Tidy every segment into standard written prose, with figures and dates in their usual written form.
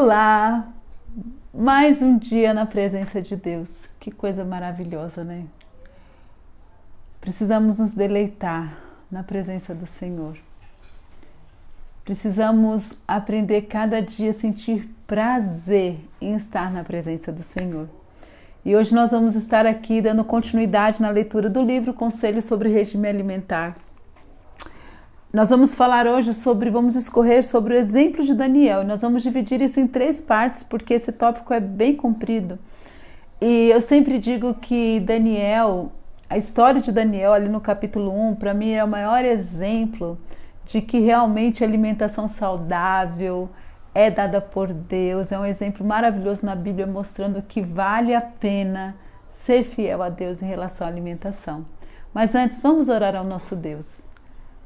Olá! Mais um dia na presença de Deus. Que coisa maravilhosa, né? Precisamos nos deleitar na presença do Senhor. Precisamos aprender cada dia a sentir prazer em estar na presença do Senhor. E hoje nós vamos estar aqui dando continuidade na leitura do livro Conselhos sobre Regime Alimentar. Nós vamos falar hoje vamos escorrer sobre o exemplo de Daniel. E nós vamos dividir isso em 3 partes, porque esse tópico é bem comprido. E eu sempre digo que Daniel, a história de Daniel ali no capítulo 1, para mim é o maior exemplo de que realmente a alimentação saudável é dada por Deus. É um exemplo maravilhoso na Bíblia mostrando que vale a pena ser fiel a Deus em relação à alimentação. Mas antes, vamos orar ao nosso Deus.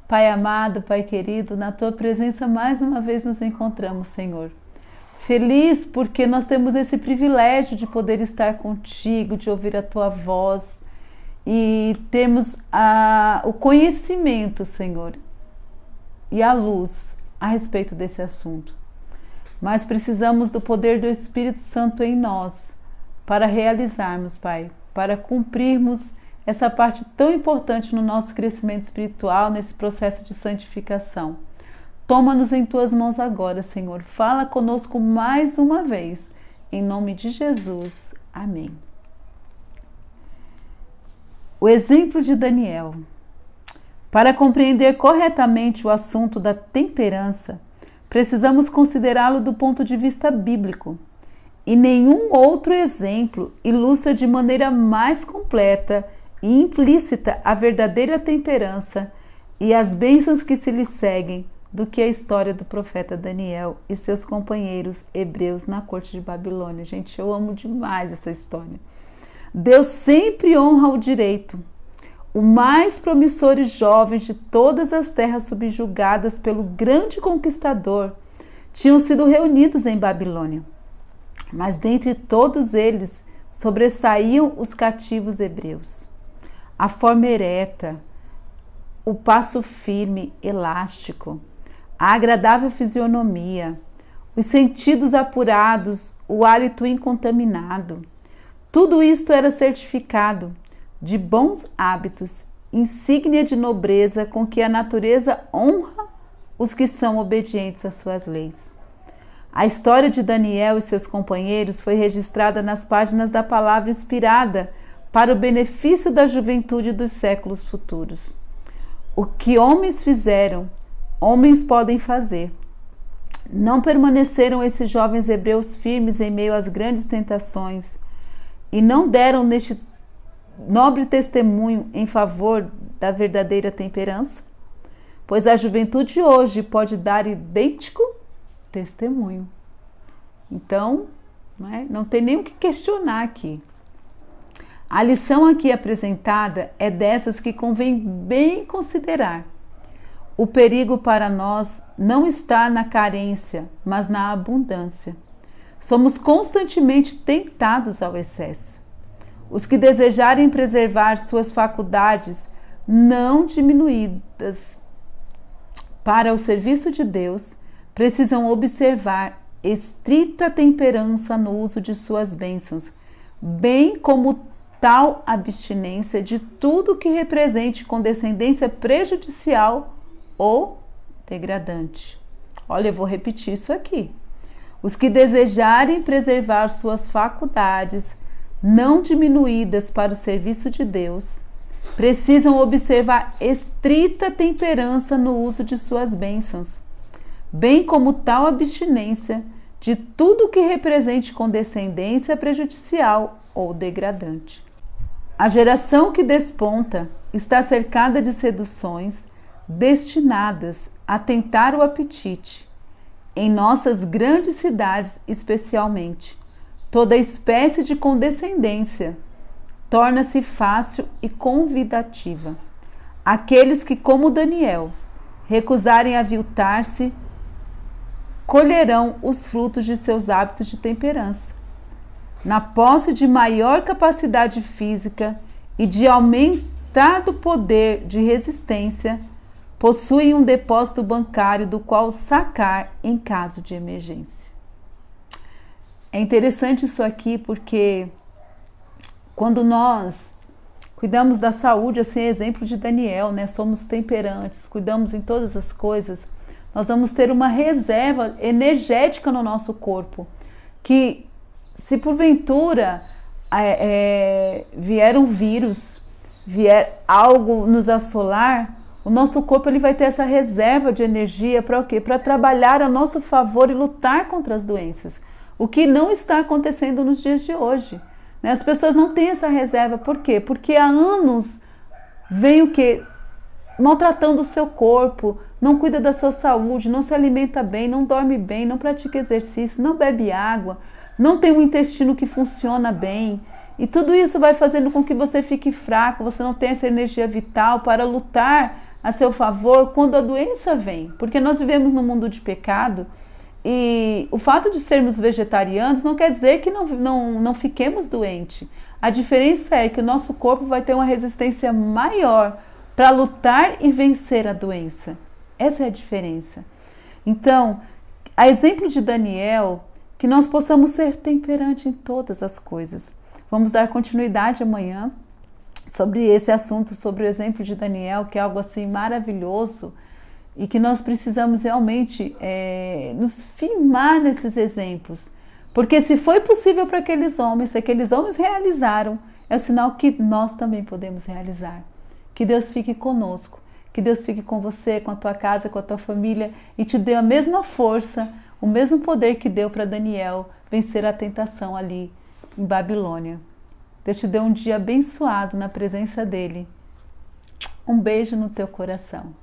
Pai amado, Pai querido, na Tua presença mais uma vez nos encontramos, Senhor. Feliz porque nós temos esse privilégio de poder estar contigo, de ouvir a Tua voz e temos o conhecimento, Senhor, e a luz a respeito desse assunto. Mas precisamos do poder do Espírito Santo em nós para realizarmos, Pai, para cumprirmos essa parte tão importante no nosso crescimento espiritual, nesse processo de santificação. Toma-nos em Tuas mãos agora, Senhor. Fala conosco mais uma vez. Em nome de Jesus. Amém. O exemplo de Daniel. Para compreender corretamente o assunto da temperança, precisamos considerá-lo do ponto de vista bíblico. E nenhum outro exemplo ilustra de maneira mais completa e implícita a verdadeira temperança e as bênçãos que se lhe seguem do que a história do profeta Daniel e seus companheiros hebreus na corte de Babilônia. Gente, eu amo demais essa história. Deus sempre honra o direito. O mais promissor e jovem de todas as terras subjugadas pelo grande conquistador tinham sido reunidos em Babilônia. Mas dentre todos eles sobressaíam os cativos hebreus. A forma ereta, o passo firme, elástico, a agradável fisionomia, os sentidos apurados, o hálito incontaminado. Tudo isto era certificado de bons hábitos, insígnia de nobreza com que a natureza honra os que são obedientes às suas leis. A história de Daniel e seus companheiros foi registrada nas páginas da palavra inspirada para o benefício da juventude dos séculos futuros. O que homens fizeram, homens podem fazer. Não permaneceram esses jovens hebreus firmes em meio às grandes tentações e não deram neste nobre testemunho em favor da verdadeira temperança? Pois a juventude hoje pode dar idêntico testemunho. Então, não tem nem o que questionar aqui. A lição aqui apresentada é dessas que convém bem considerar. O perigo para nós não está na carência, mas na abundância. Somos constantemente tentados ao excesso. Os que desejarem preservar suas faculdades não diminuídas para o serviço de Deus, precisam observar estrita temperança no uso de suas bênçãos, bem como tal abstinência de tudo que represente condescendência prejudicial ou degradante. Olha, eu vou repetir isso aqui. Os que desejarem preservar suas faculdades não diminuídas para o serviço de Deus, precisam observar estrita temperança no uso de suas bênçãos, bem como tal abstinência de tudo que represente condescendência prejudicial ou degradante. A geração que desponta está cercada de seduções destinadas a tentar o apetite. Em nossas grandes cidades, especialmente, toda espécie de condescendência torna-se fácil e convidativa. Aqueles que, como Daniel, recusarem aviltar-se, colherão os frutos de seus hábitos de temperança. Na posse de maior capacidade física e de aumentado poder de resistência, possuem um depósito bancário do qual sacar em caso de emergência. É interessante isso aqui porque quando nós cuidamos da saúde, assim, exemplo de Daniel, né? Somos temperantes, cuidamos em todas as coisas, nós vamos ter uma reserva energética no nosso corpo, que se porventura vier um vírus, vier algo nos assolar, o nosso corpo ele vai ter essa reserva de energia para o quê? Para trabalhar a nosso favor e lutar contra as doenças. O que não está acontecendo nos dias de hoje. Né? As pessoas não têm essa reserva. Por quê? Porque há anos vem o quê? Maltratando o seu corpo, não cuida da sua saúde, não se alimenta bem, não dorme bem, não pratica exercício, não bebe água, não tem um intestino que funciona bem. E tudo isso vai fazendo com que você fique fraco, você não tenha essa energia vital para lutar a seu favor quando a doença vem. Porque nós vivemos num mundo de pecado e o fato de sermos vegetarianos não quer dizer que não fiquemos doentes. A diferença é que o nosso corpo vai ter uma resistência maior para lutar e vencer a doença. Essa é a diferença. Então, a exemplo de Daniel, que nós possamos ser temperantes em todas as coisas. Vamos dar continuidade amanhã sobre esse assunto, sobre o exemplo de Daniel, que é algo assim maravilhoso e que nós precisamos realmente nos firmar nesses exemplos. Porque se foi possível para aqueles homens, se aqueles homens realizaram, é o sinal que nós também podemos realizar. Que Deus fique conosco, que Deus fique com você, com a tua casa, com a tua família e te dê a mesma força, o mesmo poder que deu para Daniel vencer a tentação ali em Babilônia. Deus te dê um dia abençoado na presença dele. Um beijo no teu coração.